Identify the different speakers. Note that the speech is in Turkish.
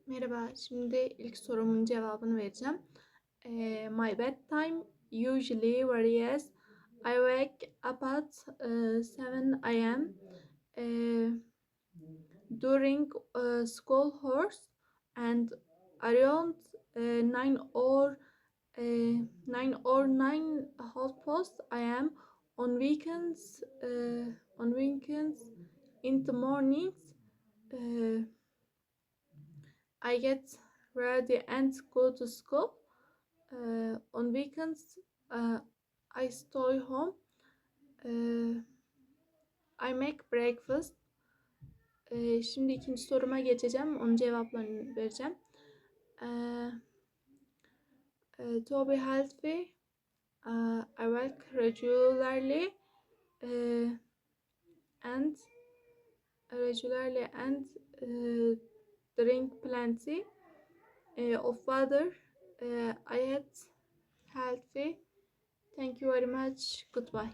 Speaker 1: Merhaba, şimdi ilk sorumun cevabını vereceğim. My bedtime usually varies. I wake up at 7 a.m. Uh, during school hours and around 9 or 9 half past I am on weekends. On weekends in the mornings. Uh, I get ready and go to school. On weekends, I stay home. Uh, I make breakfast. Şimdi ikinci soruma geçeceğim. Onun cevaplarını vereceğim. To be healthy, I work regularly and drink plenty of water. I eat healthy. Thank you very much. Goodbye.